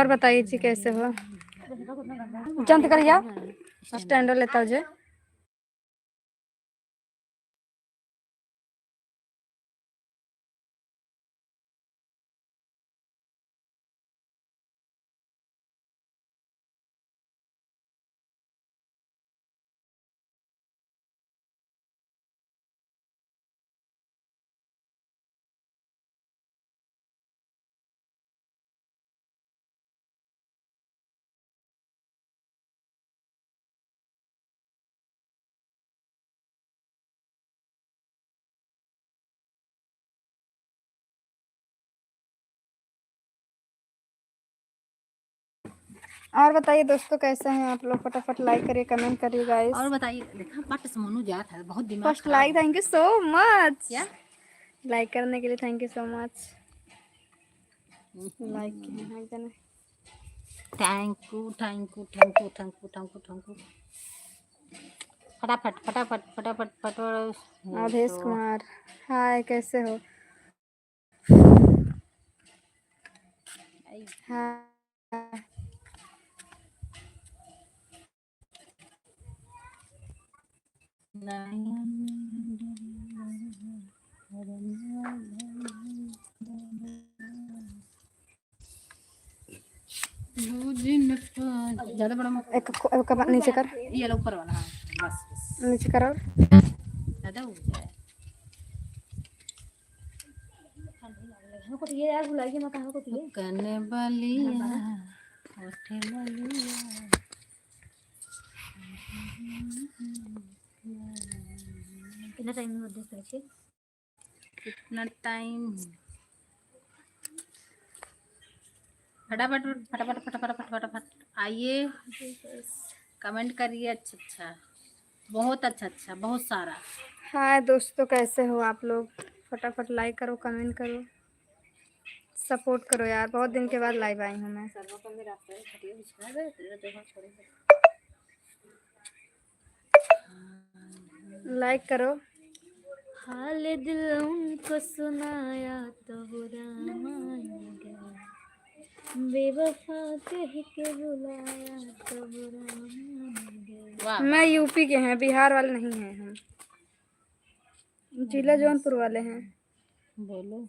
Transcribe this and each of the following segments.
और बताइए जी कैसे हो? जंत करिया स्टैंड लेता जे और बताइए दोस्तों कैसे हैं आप लोग? फटाफट लाइक करिए, कमेंट करिए गाइस। और बताइए, देखा बट समोनू जात है, बहुत दिमाग first like, thank you so much. क्या लाइक करने के लिए thank you so much. Like thank you thank you thank you thank you thank you thank you. फटाफट फटाफट फटाफट फटाफट। अवधेश कुमार, हाय कैसे हो? हाय ज्यादा बड़ा मत, एक नीचे कर, ये लो ऊपर वाला। हाँ बस बस, नीचे करो। ज्यादा हो जाए। ये यार बुलाइए ना, कहाँ को कने बलिया होठे बलिया। कितना टाइम में देख रहे? कितना टाइम? फटाफट फटाफट फटाफट फटाफट आइए, कमेंट करिए। अच्छा अच्छा, बहुत अच्छा अच्छा, बहुत सारा। हाय दोस्तों कैसे हो आप लोग? फटाफट लाइक करो, कमेंट करो, सपोर्ट करो यार। बहुत दिन के बाद लाइव आई हूँ मैं। लाइक करो। हाल दिल उनको सुनाया तो बुरा मान गया, बेवफा कह के बुलाया तो बुरा मान गया। मैं यूपी के हैं, बिहार वाले नहीं हैं हम, जिला जौनपुर वाले हैं। बोलो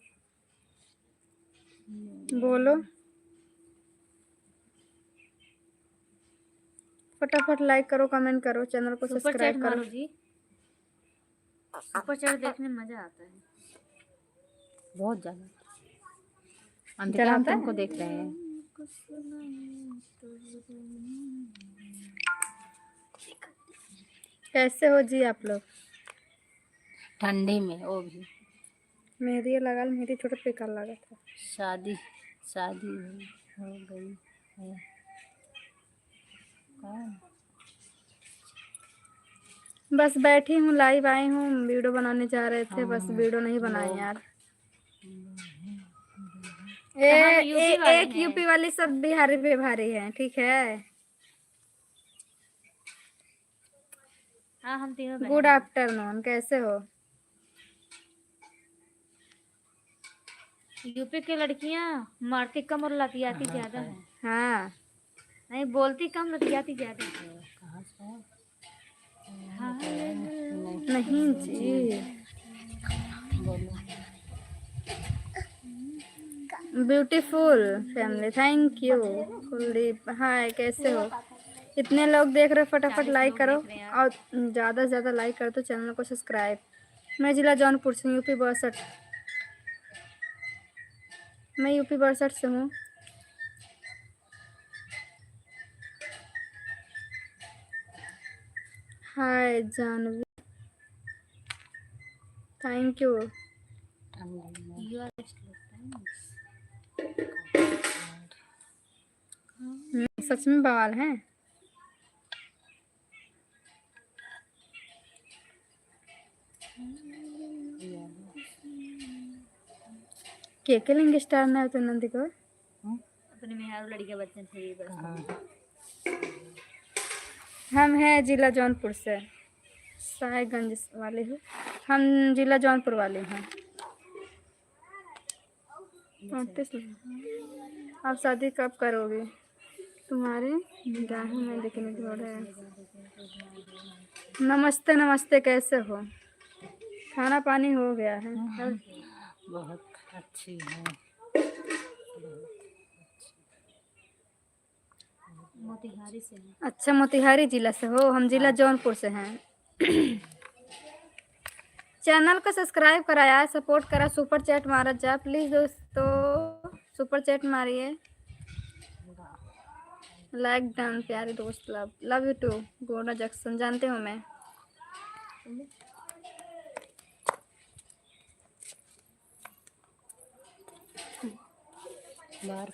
बोलो फटाफट लाइक करो, कमेंट करो, चैनल को सब्सक्राइब करो जी। सुपर चैट देखने में मजा आता है बहुत ज्यादा। अंधिका हम तुमको देख रहे हैं। कैसे हो जी आप लोग? ठंडी में वो भी मेहंदी लगा, मेहंदी छोटे बेकार लगा था। शादी शादी हो गई है। कौन? बस बैठी हूँ, लाइव आई हूँ, वीडियो बनाने जा रहे थे, बस वीडियो नहीं बनाए यार। एक यूपी वाली सब बिहारी बेभारी है, ठीक है। हाँ हम तीनों। गुड आफ्टरनून, कैसे हो? यूपी की लड़कियां मारती कम और लतियाती ज्यादा है। हाँ नहीं, बोलती कम लतियाती ज्यादा। कहाँ से? हाँ, नहीं जी। बोलो। Beautiful family, thank you. Kuldeep hi कैसे हो? इतने लोग देख रहे हो, फटाफट लाइक करो और ज़्यादा से ज़्यादा लाइक करो तो चैनल को सब्सक्राइब। मैं जिला जौनपुर से, यूपी 62। मैं यूपी 62 से हूँ। हाय जानवी, थैंक यू। सच में बवाल है। के लेंगे स्टार ना तो नंदी को अपने में लड़कियां बच्चे थे। हम हैं जिला जौनपुर से, साहेबगंज वाले हो हम, जिला जौनपुर वाले हैं। आप शादी कब करोगे? तुम्हारे निगाहों में देखने को है। नमस्ते नमस्ते, कैसे हो? खाना पानी हो गया है? बहुत अच्छी है। मोतिहारी से। अच्छा, मोतिहारी जिला से हो? हम जिला जौनपुर से हैं। चैनल को सब्सक्राइब कराया, सपोर्ट करा, सुपर चैट मारा जा प्लीज दोस्तों, सुपर चैट मारिए, लाइक डन। प्यारे दोस्त, लव लव यू टू। गोना जैक्सन जानते हो मैं। बाहर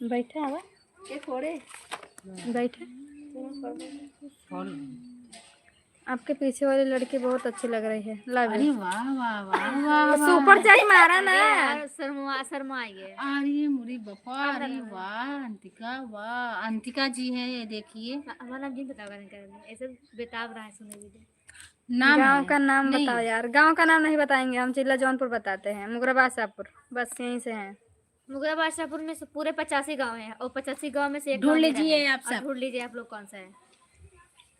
बैठे हवा के फोड़े बैठे। आपके पीछे वाली लड़की बहुत अच्छी लग रही है। लव अरे यू। वाह वाह वाह वाह सुपर चैट मारा ना। शर्मा आई है। अरे मुरी बप्पा, अरे वाह अंतिका, वाह अंतिका जी है ये, देखिए। हमारा नाम जिन बताओ ऐसे बेताब रहा है सुने वीडियो। नाम गांव है का नाम नहीं। बताओ यार। गांव का नाम नहीं बताएंगे हम, जिला जौनपुर बताते हैं, मुगराबाद शाहपुर, बस यहीं से हैं। मुगराबाद शाहपुर में से पूरे 85 गांव हैं और 85 गांव में से एक ढूंढ गांव मेरा लीजिए है। आप और सब। ढूंढ लीजिए आप लोग कौन सा है।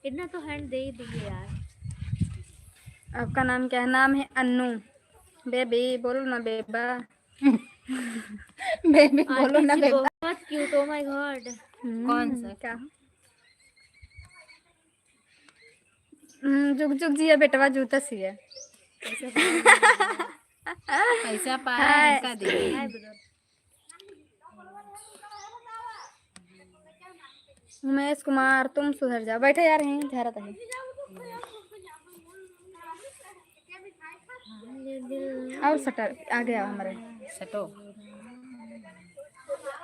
इतना तो हैंड दे ही दीजिए यार। आपका नाम क्या है? नाम है अन्नू। बेबी बोलो ना बेबा। बेबी बोलो ना बेबी। बहुत क्यूट, ओ माय गॉड। कौन सा? क्या? जुग जुग जिया बेटवा जूता सिया। पैसा पाया इनका दे। उमेश कुमार, तुम सुधर जाओ। बैठे यार यहीं झारा तक। और सटर आ गया हमारे सटो।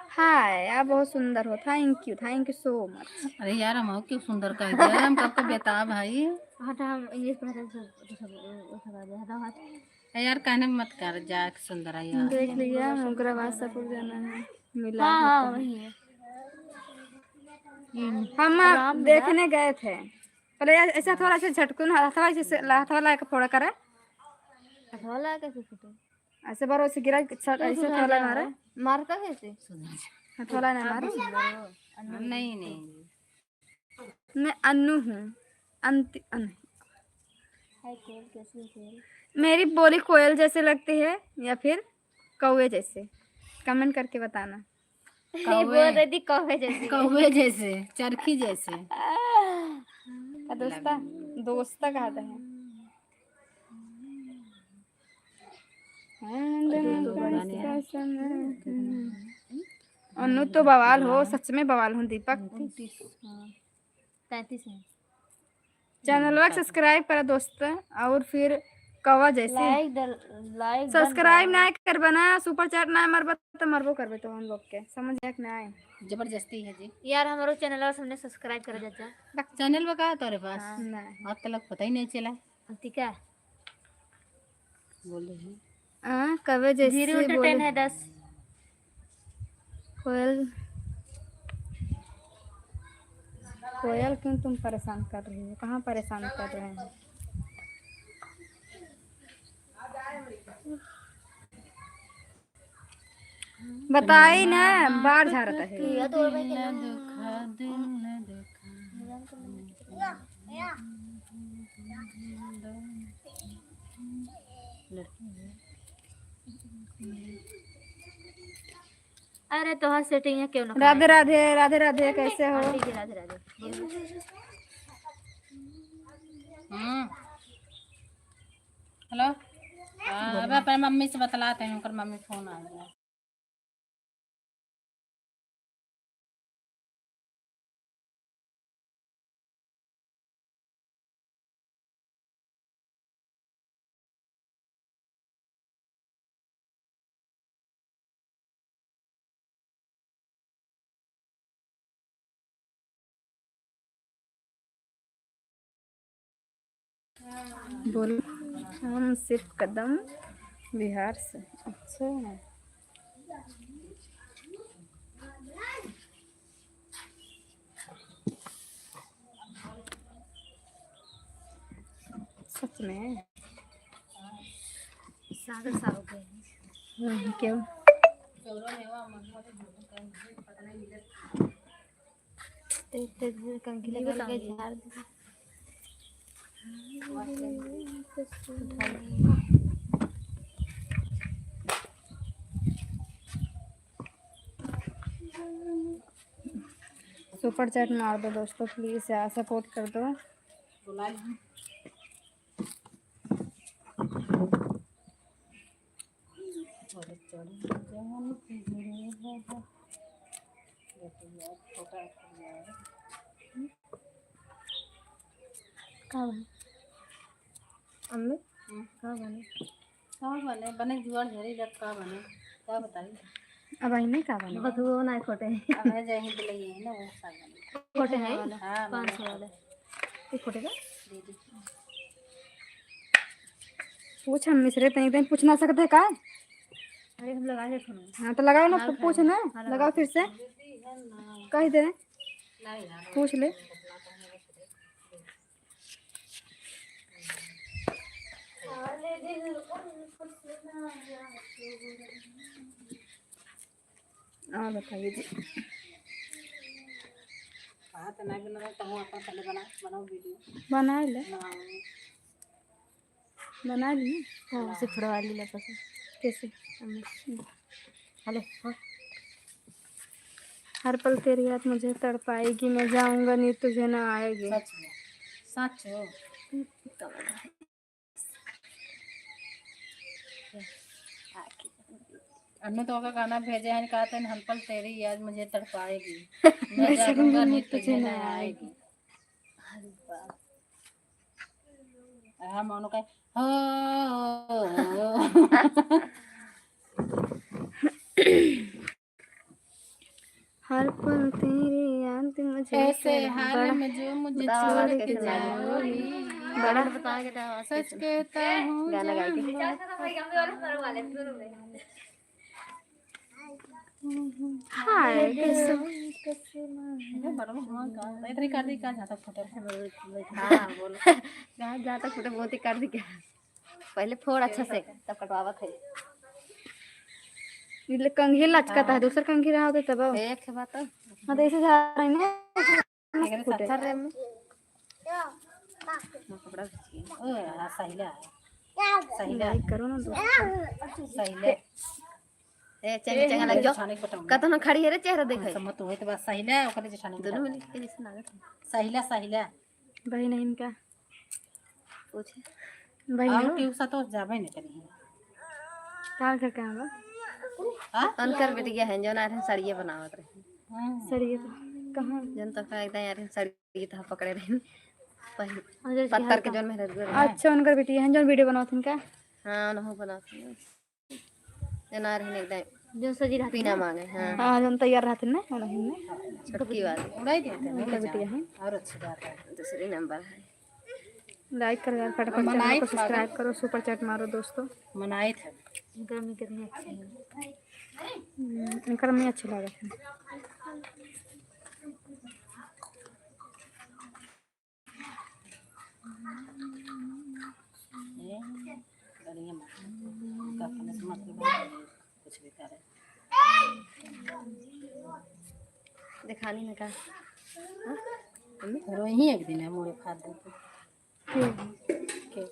हाय, आप बहुत सुंदर हो। Thank you so much. अरे यार हम क्यों सुंदर कह दिया, हम कब बेताब भाई। हटा, हम इंग्लिश पढ़ते यार कहने मत कर, जा सुंदर है यार। देख लिया, मुगराबाद शाहपुर जाना है। मिला हाँ, वही है। हम देखने गए थे। पहले ऐसा थोड़ा सा झटकू ना, हथवा से हथवा ला के फोड़ा करे। हथवा ला कैसे फूटे? ऐसे बार ऐसे गिरा, ऐसे थोड़ा मारा। मार का कैसे? हथवा ना मारो। नहीं नहीं, मैं अन्नू हूँ। मेरी बोली कोयल जैसे लगती है या फिर कौवे जैसे? कमेंट करके बताना। कौवे। बोल रही थी कौवे जैसे। कौवे जैसे, चरखी जैसे। दोस्ता दोस्ता कहते हैं। अन्नू तो बवाल हो, सच में बवाल हूँ दीपक। 33 है। चैनल को सब्सक्राइब करा दोस्त, और फिर कौवा जैसे लाइक सब्सक्राइब ना कर बना, सुपर चैट ना मरबो तो मरबो करबे तो हम लोग के समझ एक ना आए। जबरदस्ती है जी यार हमारो चैनल और हमने सब्सक्राइब करा जाता। चैनल में कहा तुम्हारे पास? नहीं, अब तक पता ही नहीं चला। अंतिका बोल रही कौवे जैसे बोले है 10 कोयल। कोयल क्यों तुम परेशान कर रही हो? कहाँ परेशान कर रहे हैं? बताई ना, बाढ़ झाड़ता है। अरे तो हाँ सेटिंग है क्यों ना। राधे राधे राधे राधे, कैसे हो? राधे राधे। हेलो। अब अपने मम्मी से बतलाते हैं, उनकर मम्मी फोन आ गया। बोलो। हम सिर्फ कदम बिहार से। अच्छा है। सच में सागर सा हो गए क्यों? कंघी लगा के झाड़ दे। सुपर चैट मार दो दोस्तों प्लीज यार, सपोर्ट कर दो। का बने अम्मी, का बने बने जुआर झड़ी लग का बने क्या बताइए। अब आई नहीं का बने बहुत वो ना खोटे अब है जय हिंद लगी है ना वो साग बने। खोटे हैं हाँ 500 वाले ये खोटे का दे दी। पूछ हम मिसरे तनी तनी पूछ ना सकते का। अरे हम लगा के सुनो। हाँ तो लगाओ ना, पूछ ना, लगाओ फिर से कह दे, पूछ ले। हाँ बताइए जी। हाँ तो नहीं बना तो हम अपन पहले बनाओ वीडियो बना ले, बनाओ। बना ली हाँ उसे फड़वा ली लपा से कैसे। हेलो हाँ हर पल तेरी याद मुझे तड़पाएगी, मैं जाऊंगा नहीं तुझे ना आएगी। सच में सच हो। अन्नू तो का गाना भेजे हैं, कहा था हर पल तेरी याद मुझे तड़पाएगी, मैं जागूंगा नहीं तुझे न आएगी। हाँ मानो का हर पल तेरी याद मुझे ऐसे हाल में जो मुझे छोड़ के जाओगी, बड़ा बता के था सच कहता हूँ गाना गा के हाय कैसे इतनी कर दी क्या जाता फोटो। हाँ बोलो जहाँ जहाँ तक फोटो बहुत ही कर दी क्या पहले फोड़ अच्छा से तब कटवावत है ये कंघी लचकाता है, दूसरा कंघी रहा होता तब। एक है बात हाँ तो ऐसे जा रहे हैं पत्थर रे में कपड़ा सहीला सहीला लाइक करो ना दोस्तों। सहीले ए चंग चंग लग जाओ छाने पटाऊंगा कतो ना खड़ी है रे चेहरा देखे समझ तो होई तो बस सहीला ओकरे जे छाने दोनों मिल के जैसे लागत है सहीला सहीला भाई नहीं इनका पूछे भाई और नहीं क्यों सा तो जाबे नहीं करी काल कर कहाँ बा हां अनकर बेटी गया है जो ना सड़िए बनावत रहे सर ये तो कहाँ जन तो का एकदम यार सड़िए था पकड़े रहे पहले अजय जी पत्थर के जोन में रह अच्छा उनका बेटी है जो वीडियो बनाओ इनका। हाँ ना बनाते हैं जना रहे एकदम जो सजी रहती पीना मांगे हाँ हाँ हम तैयार रहते ना उन्हें छोटकी वाली उड़ाई देते हैं उनका बेटी है। और अच्छी बात है। दूसरी नंबर है लाइक करो यार फटाफट, चैनल को सब्सक्राइब करो, सुपर चैट मारो दोस्तों। मनाई थे गर्मी कितनी अच्छी है इनका नहीं अच्छे लग रहे हैं। बढ़िया का अपने समझ के बात कुछ भी करे दिखानी ना का रो ही एक दिन है मोरे खा दे के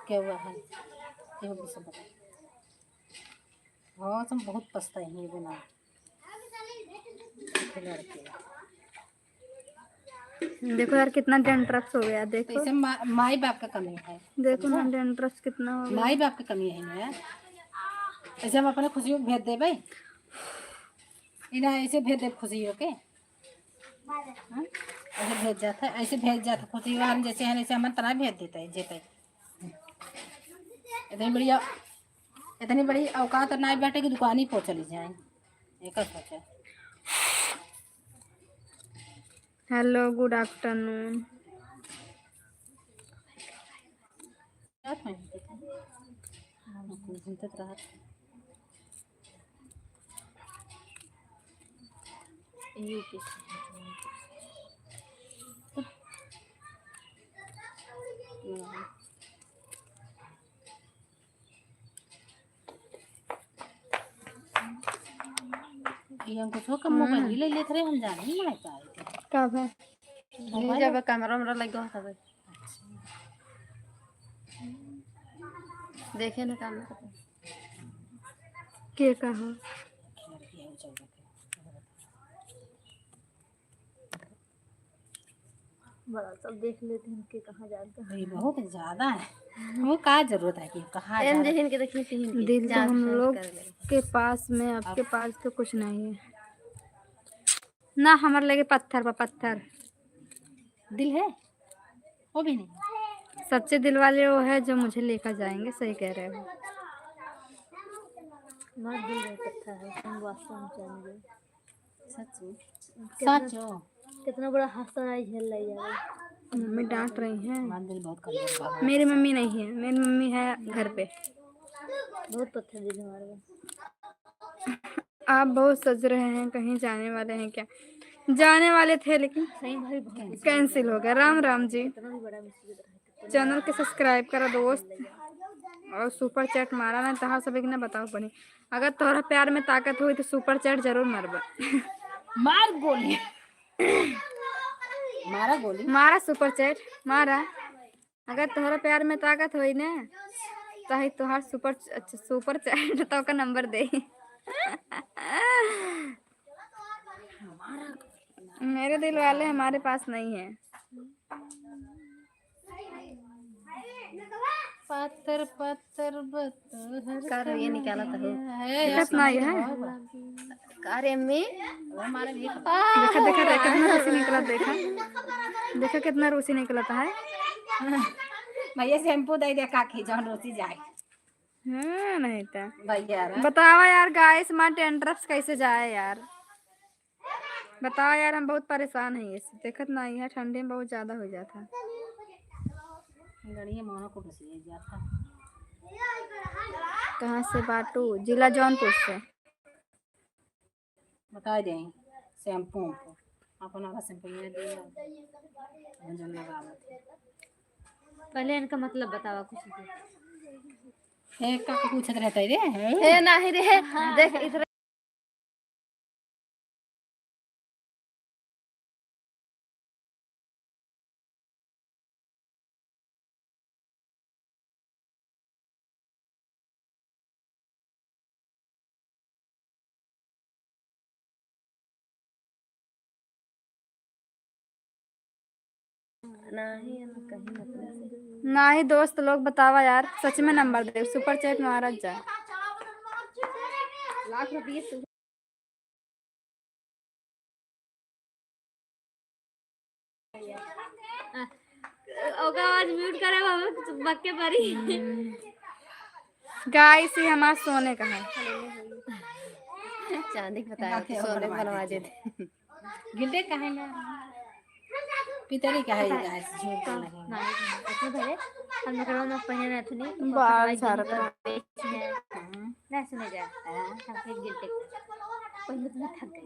क्या हुआ है क्यों भी सब बता। हाँ तुम बहुत पछताई हैं बिना लड़के देखो यार कितना डेंड्रफ्स हो गया, तो देखो इसे माई बाप का कमी है। देखो ना डेंड्रफ्स कितना हो गया। माई बाप की कमी है ना, ऐसे हम अपने खुशी को भेज दे भाई इन्हें ऐसे भेज दे खुशी हो के ऐसे भेज जाता है, ऐसे भेज जाता खुशी वाहन जैसे है ऐसे हम तना भेज देता है जेते इतनी बड़ी औकात ना बैठे कि दुकान ही पहुँच चली जाए एक सोचा। Hello good afternoon. ये हमको सो कम मोबाइल ही ले लेते रहे हम जाने नहीं मारता है कब है नहीं जब कैमरा वैमरा लग गया था देखे ना काम के कहा बड़ा सब देख लेते हैं कि कहाँ जाते हैं। ये बहुत ज्यादा है वो का जरूरत है कि कहाँ एम जा जहन के देखने तीन दिल तो हम लोग के पास में, आपके पास तो कुछ नहीं है ना। हमारे लगे पत्थर पर पत्थर दिल है वो भी नहीं। सच्चे दिल वाले वो है जो मुझे लेकर जाएंगे। सही कह रहे हो। मत दिल में पत्थर है तुम वास्तव में जानेंगे सच हो कितना बड़ा हादसा आई झेल रही है। मम्मी डांट रही हैं। हमारा दिल बहुत कमजोर है। मेरी मम्मी नहीं है, मेरी मम्मी है घर पे। बहुत पत्थर दिल हमारे में। आप बहुत सज रहे हैं, कहीं जाने वाले हैं क्या? जाने वाले थे लेकिन सही भाई बहुत कैंसिल हो गया। राम राम जी। इतना भी बड़ा मुसीबत है चैनल के सब्सक्राइब करो दोस्त और सुपर चैट मारा ना तहाँ सब एक ना बताओ पड़ी। अगर तोहरा प्यार में ताकत हुई तो सुपर चैट जरूर मारबा। मार गोली मारा गोली मारा सुपर चैट मारा। अगर तोहरा प्यार में ताकत हुई ना चाहे तोहार सुपर चैट तो का नंबर दे। मेरे दिल वाले हमारे पास नहीं है। पत्थर पत्थर बत्थर कर ये निकाला था कितना ये है? अरे में हमारे भी देखा देखा देखा कितना रूसी निकला। देखा देखा कितना रूसी निकलता है। भैया शैम्पू दे दे काकी जौन रोटी जाए हाँ नहीं था भैया बतावा यार गाइस हमारा टेंट्रप्स कैसे जाए यार बताओ यार। हम बहुत परेशान हैं इससे। देखत नहीं है ठंडे में बहुत ज्यादा हो जाता है। गड़िया मानो को बसी जाता कहाँ से बाटू? जिला जौनपुर से। बता दें शैम्पू अपना शैम्पू में दे जन लगा पहले इनका मतलब बतावा कुछ एक का पूछत रहता है रे हे नहीं रे देख इधर नहीं कहीं मतलब ना ही दोस्त लोग बतावा यार सच में नंबर दे सुपर चैट मारा जाए। लाख रुपये ओका आवाज म्यूट करे बाबा बक्के परी गाइस ये हमारा सोने का है। चांदी बताया तो सोने बनवा देते गिल्डे कहेंगे पितरी का है गाइस झूठ नहीं नहीं भले हम लोग में पहने ना थे नहीं बाल सारा का ना सुने जा हम फिर गिरते पहले तो थक गए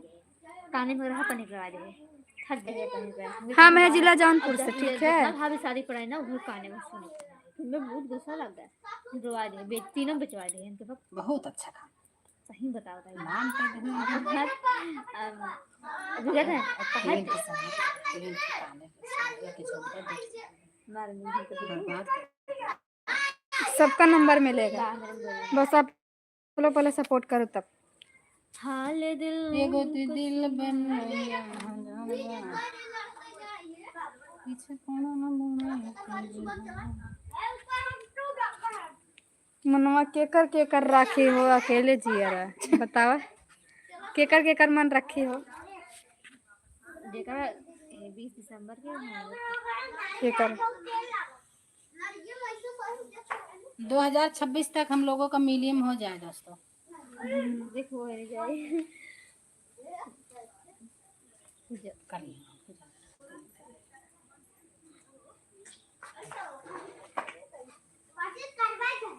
काने में रहा पानी करवा दे थक गए पानी पे। हाँ मैं जिला जौनपुर से। ठीक है भाभी शादी पड़ाई ना उधर काने में सुनी तुम्हें बहुत गुस्सा लग गया करवा दे तीनों बिचवा दे इनके पास बहुत अच्छा काम सही बताओ भाई नाम पे बुझा है तीन के सामने सबका नंबर मिलेगा बस आप लोग पहले सपोर्ट करो तब। हाल दिल एगो दिल बन गया पीछे कोनो मनवा केकर राखी हो अकेले जिया रहा बतावा केकर मन रखी हो जेकर 20 दिसंबर के केकर 2026 तक हम लोगों का मिलियन हो जाए दोस्तों। देखो हो जाए कर लिया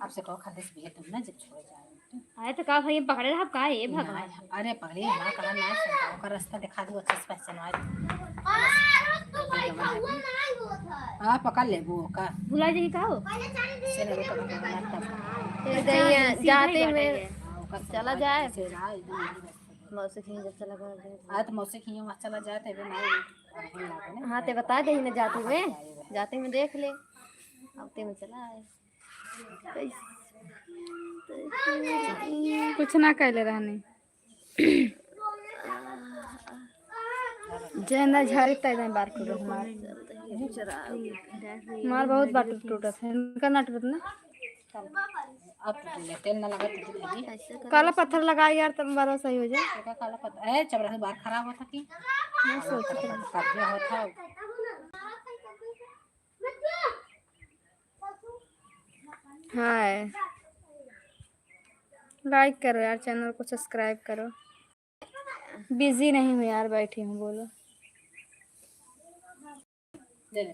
आपसे कहो खाली भी तुम ना जब छोड़ जाए आए तो का भाई पकड़े रहा का है भगवान अरे पकड़िए ना कहा ना संताओं का रास्ता दिखा दो अच्छे से पहचानवा हाँ पकड़ ले वो का भुला जी का हो से ना वो पकड़ जाते में चला जाए मौसी खिन जब चला गया आज तो मौसी की वहाँ चला जाए तो नहीं लागे ना हाँ ते बता दे ना जाते में देख ले आते में चला आए कुछ ना कहले रहनी जेना झाड़ी तय बार कर हमार बहुत बार टूटत है इनका ना टूटत ना अब टूटेगा तेल ना लगा तो टूटेगी। काला पत्थर लगा यार तब बार सही हो जाए तो काला पत्ता है चबरा से बार खराब होता कि मैं सोचती हूँ। कब्जा होता हाय लाइक करो यार चैनल को सब्सक्राइब करो बिजी नहीं हूँ यार बैठी हूँ बोलो दे दे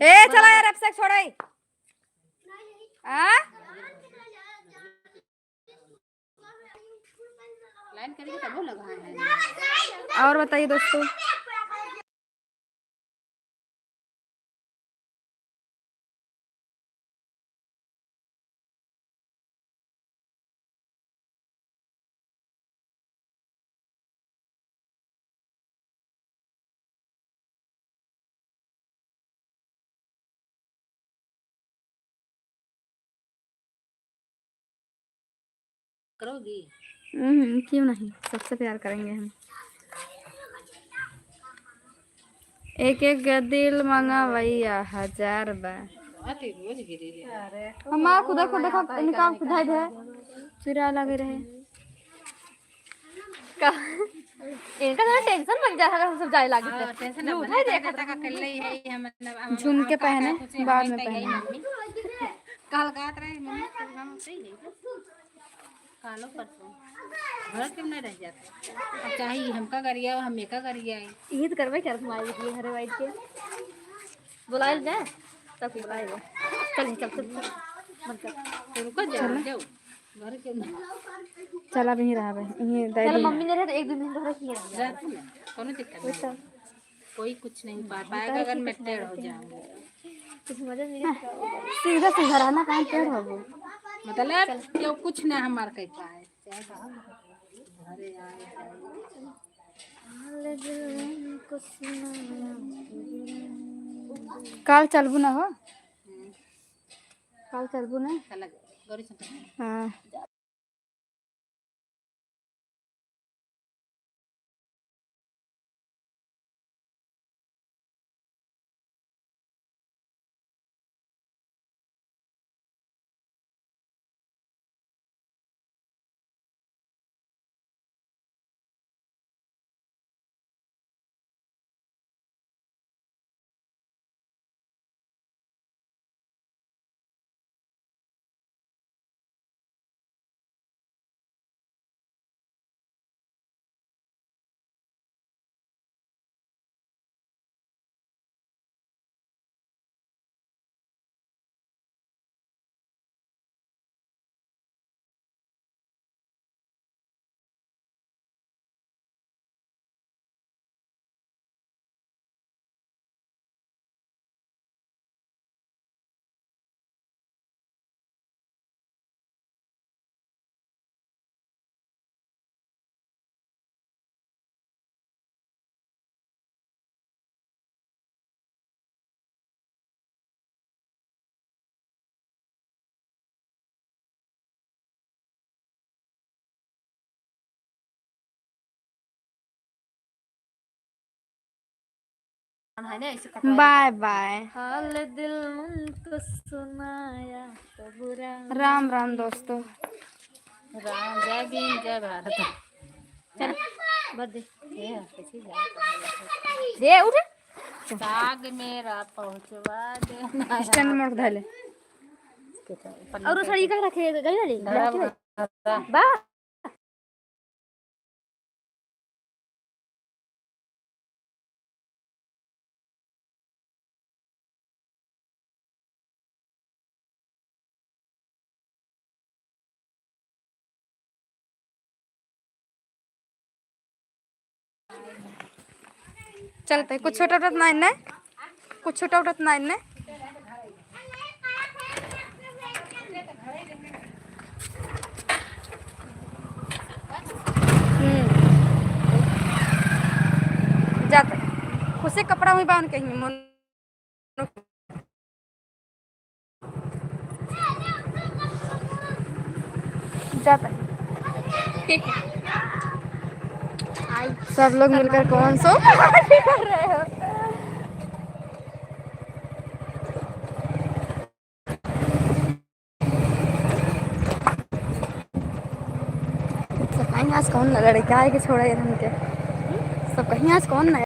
ए चला यार अब से छोड़ाई लाइन करेगी तब वो लगा है और बताइए दोस्तों करोगी क्यों नहीं सबसे प्यार करेंगे हम एक एक दिल मंगा भैया 1000 बार आते रोज गिरे रे हमारा खुदा को देखो इनका खुदा है चुरा लगे रहे इनका थोड़ा टेंशन बन जाता है हम सब जाए लागे हां टेंशन ना उठाई देखा था कर ले है हम मतलब झुमके पहने बाद में पहने कल गात रहे मम्मी हम सही है कालो परसों घर क्यों नहीं रह जाते अब चाहे हमका करिया हम एका करिया ईद करवे क्या तुम्हारे लिए हरे वाइट के बुलाए जाए तब बुलाए चल चल मन कर तो रुको जाओ घर के चला भी रहा भाई चल मम्मी ने रहे तो एक दो दिन रह किए जाते ना कोनो दिक्कत नहीं कोई कुछ नहीं पा पाएगा अगर मैं टेढ़ हो जाऊंगी कुछ मजा नहीं सीधा सीधा रहना कहाँ टेढ़ हो वो मतलब क्यों कुछ ना हमार कह पाए घरे आए काल चलबू ना हो काल चलबू ना चला गौरी हाँ है ना ऐसे कटवा बाय बाय। हाल दिल उनको सुनाया तो बुरा राम राम दोस्तों। राम जय भीम जय भारत। चल बस दे ये कैसी बात दे उठ है? साग मेरा पहुंचवा देना स्टैंड मोड़ धले। और साड़ी का रखे गई वाली धड़ा बा चलते कुछ छोटा उठत नहीं ने, कुछ छोटा उठत नहीं ने। जाते खुशी कपड़ा हुई बांध कहीं मन जाता है। सब लोग मिलकर कौन सो कर रहे हो? सब कहीं आज कौन लगा रहे क्या है कि छोड़ा ये हम के सब कहीं आज कौन